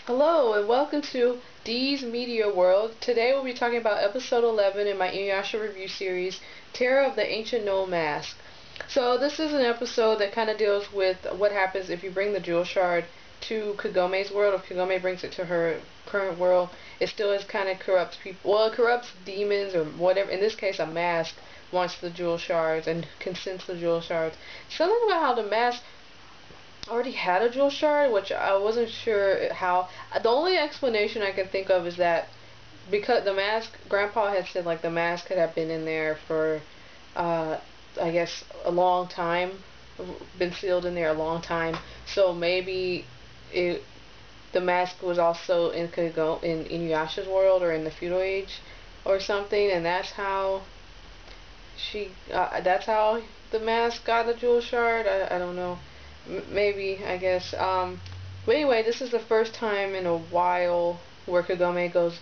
Hello and welcome to Dee's Media World. Today we'll be talking about episode 11 in my Inuyasha review series, Terror of the Ancient Noel Mask. So this is an episode that kind of deals with what happens if you bring the jewel shard to Kagome's world. If Kagome brings it to her current world, it still is kind of corrupts people. Well, it corrupts demons or whatever. In this case, a mask wants the jewel shards and can sense the jewel shards. Something about how the mask already had a jewel shard, which I wasn't sure how. The only explanation I can think of is that because the mask, Grandpa had said like the mask could have been in there for, I guess a long time, been sealed in there a long time. So maybe it, the mask was also in Inuyasha's world or in the feudal age or something, and that's how the mask got the jewel shard. I don't know. Maybe, I guess. But anyway, this is the first time in a while where Kagome goes,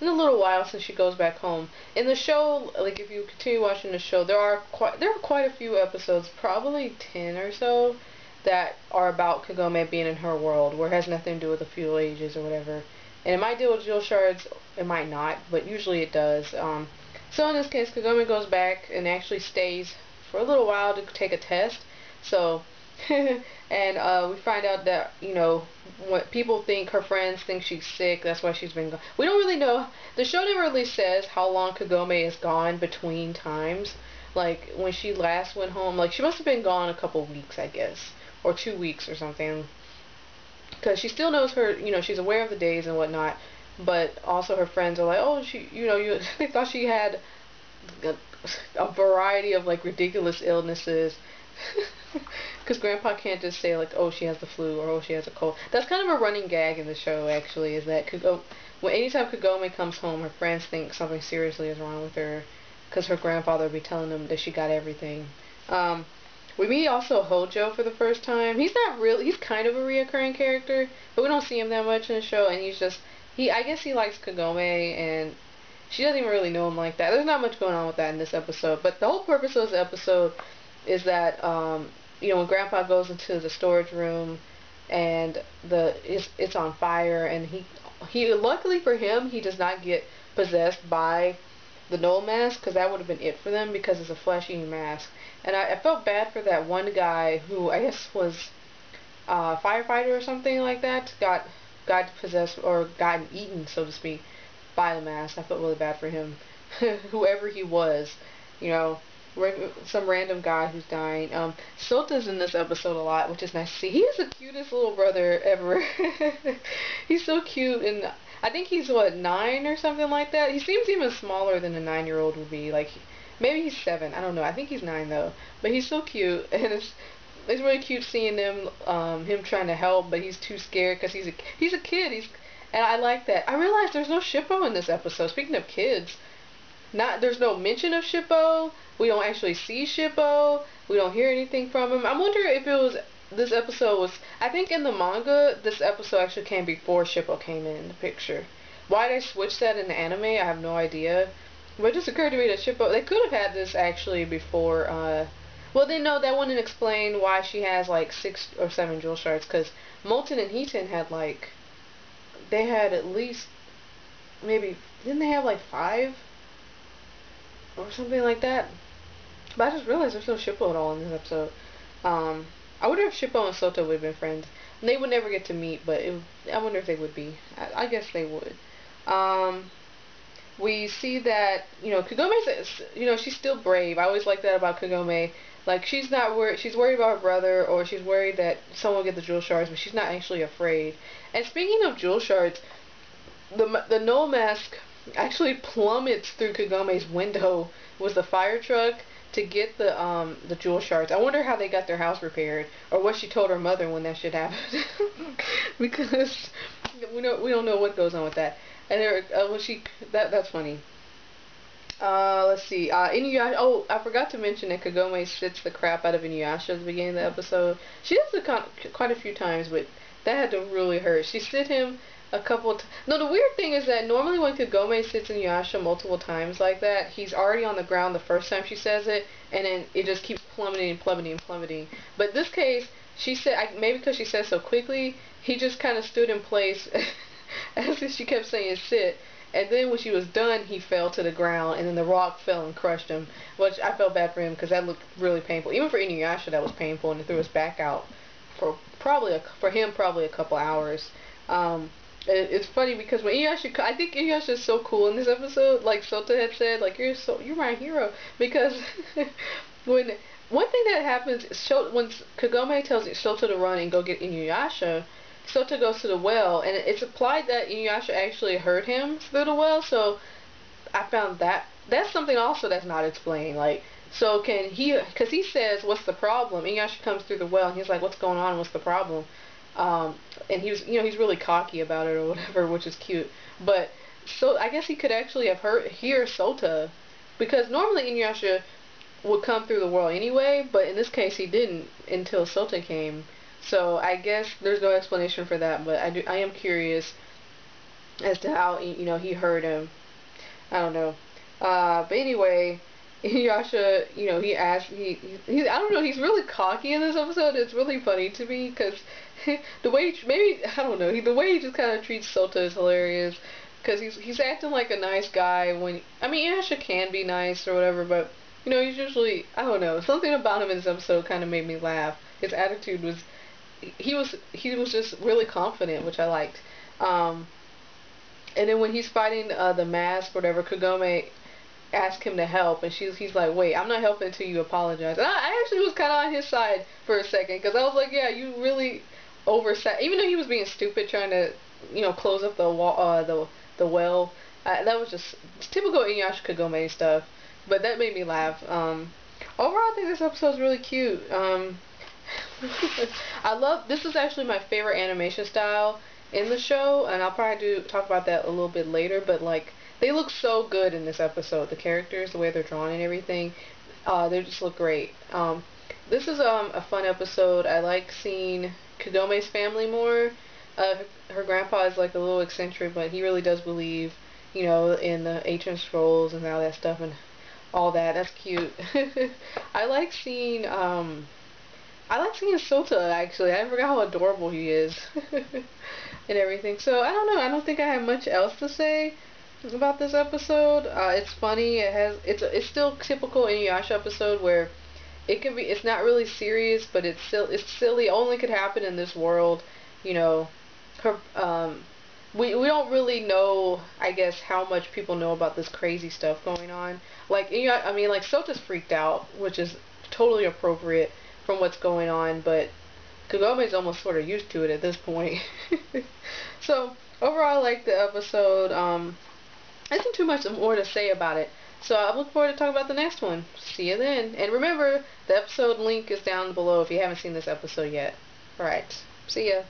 in a little while since she goes back home. In the show, like if you continue watching the show, there are quite a few episodes, probably 10 or so, that are about Kagome being in her world, where it has nothing to do with the feudal ages or whatever. And it might deal with jewel shards, it might not, but usually it does. So in this case, Kagome goes back and actually stays for a little while to take a test. So and we find out that, what people think, her friends think she's sick, that's why she's been gone. We don't really know. The show never really says how long Kagome is gone between times. Like, when she last went home, like, she must have been gone a couple weeks, I guess. Or 2 weeks or something. Because she still knows her, she's aware of the days and whatnot. But also her friends are like, oh, they thought she had a, a variety of, like, ridiculous illnesses. Because Grandpa can't just say like, oh, she has the flu or oh, she has a cold. That's kind of a running gag in the show, actually, is that anytime Kagome comes home, her friends think something seriously is wrong with her, because her grandfather will be telling them that she got everything. We meet also Hojo for the first time. He's not really, he's kind of a reoccurring character, but we don't see him that much in the show, and I guess he likes Kagome, and she doesn't even really know him like that. There's not much going on with that in this episode, but the whole purpose of this episode is that when Grandpa goes into the storage room and it's on fire, and he luckily for him, he does not get possessed by the Noel mask, because that would have been it for them, because it's a flesh-eating mask. And I felt bad for that one guy who I guess was a firefighter or something like that, got possessed or gotten eaten, so to speak, by the mask. I felt really bad for him, whoever he was, you know some random guy who's dying. Sota's in this episode a lot, which is nice to see. He is the cutest little brother ever. He's so cute, and I think he's, what, 9 or something like that? He seems even smaller than a 9-year-old would be. Like, maybe he's 7. I don't know. I think he's 9, though. But he's so cute, and it's really cute seeing him trying to help, but he's too scared because he's a kid. And I like that. I realized there's no Shippo in this episode. Speaking of kids, there's no mention of Shippo. We don't actually see Shippo. We don't hear anything from him. I wonder if this episode was, I think in the manga, this episode actually came before Shippo came in the picture. Why they switched that in the anime, I have no idea. But it just occurred to me that Shippo, they could have had this actually before, well, they know that wouldn't explain why she has like 6 or 7 jewel shards, because Molten and Heaton had they had at least, maybe, didn't they have like 5? Or something like that. But I just realized there's no Shippo at all in this episode. I wonder if Shippo and Sota would have been friends. And they would never get to meet, but I wonder if they would be. I guess they would. We see that, Kagome's, she's still brave. I always like that about Kagome. Like, she's not worried. She's worried about her brother, or she's worried that someone will get the jewel shards, but she's not actually afraid. And speaking of jewel shards, the Noel mask actually plummets through Kagome's window with the fire truck to get the jewel shards. I wonder how they got their house repaired, or what she told her mother when that shit happened, because we don't know what goes on with that. And that's funny. Let's see. Inuyasha. Oh, I forgot to mention that Kagome shits the crap out of Inuyasha at the beginning of the episode. She does it quite a few times, but that had to really hurt. She sit him a couple. No, the weird thing is that normally when Kagome sits Inuyasha multiple times like that, he's already on the ground the first time she says it, and then it just keeps plummeting and plummeting and plummeting. But in this case, she said, maybe because she said so quickly, he just kind of stood in place as if she kept saying sit. And then when she was done, he fell to the ground, and then the rock fell and crushed him. Which I felt bad for him because that looked really painful. Even for Inuyasha, that was painful, and it threw his back out for for him probably a couple hours. It's funny because when Inuyasha, I think Inuyasha is so cool in this episode. Like Sota had said, like you're my hero because when one thing that happens is when Kagome tells Sota to run and go get Inuyasha, Sota goes to the well, and it's implied that Inuyasha actually heard him through the well. So I found that's something also that's not explained. Like, so can he? Because he says, "What's the problem?" Inuyasha comes through the well, and he's like, "What's going on? What's the problem?" And he was, he's really cocky about it or whatever, which is cute. But so I guess he could actually have hear Sota, because normally Inuyasha would come through the wall anyway, but in this case he didn't until Sota came. So I guess there's no explanation for that, but I am curious as to how he heard him. I don't know. But anyway, Inuyasha, he asked, I don't know, he's really cocky in this episode. It's really funny to me because the way, maybe, I don't know, the way he just kind of treats Sota is hilarious because he's acting like a nice guy when, I mean, Inuyasha can be nice or whatever, but, he's usually, I don't know, something about him in this episode kind of made me laugh. His attitude was, he was just really confident, which I liked. And then when he's fighting the mask, whatever, Kagome ask him to help, and he's like, wait, I'm not helping until you apologize. And I actually was kind of on his side for a second, because I was like, yeah, you really oversat, even though he was being stupid trying to, close up the wall, the well. That was just typical Inuyasha Kagome stuff, but that made me laugh. Overall, I think this episode is really cute. This is actually my favorite animation style in the show, and I'll probably talk about that a little bit later, but like, they look so good in this episode. The characters, the way they're drawn and everything, they just look great. This is a fun episode. I like seeing Kagome's family more. Her grandpa is like a little eccentric, but he really does believe, in the ancient scrolls and all that stuff and all that. That's cute. I like seeing Sota actually. I forgot how adorable he is and everything. So I don't know. I don't think I have much else to say about this episode. It's funny. It's still typical Inuyasha episode where it's not really serious, but it's silly. Only could happen in this world. Her we don't really know, I guess, how much people know about this crazy stuff going on. Like I mean, like Sota's freaked out, which is totally appropriate from what's going on, but Kagome's almost sort of used to it at this point. So overall, I like the episode. There isn't too much more to say about it. So I look forward to talking about the next one. See you then. And remember, the episode link is down below if you haven't seen this episode yet. Alright. See ya.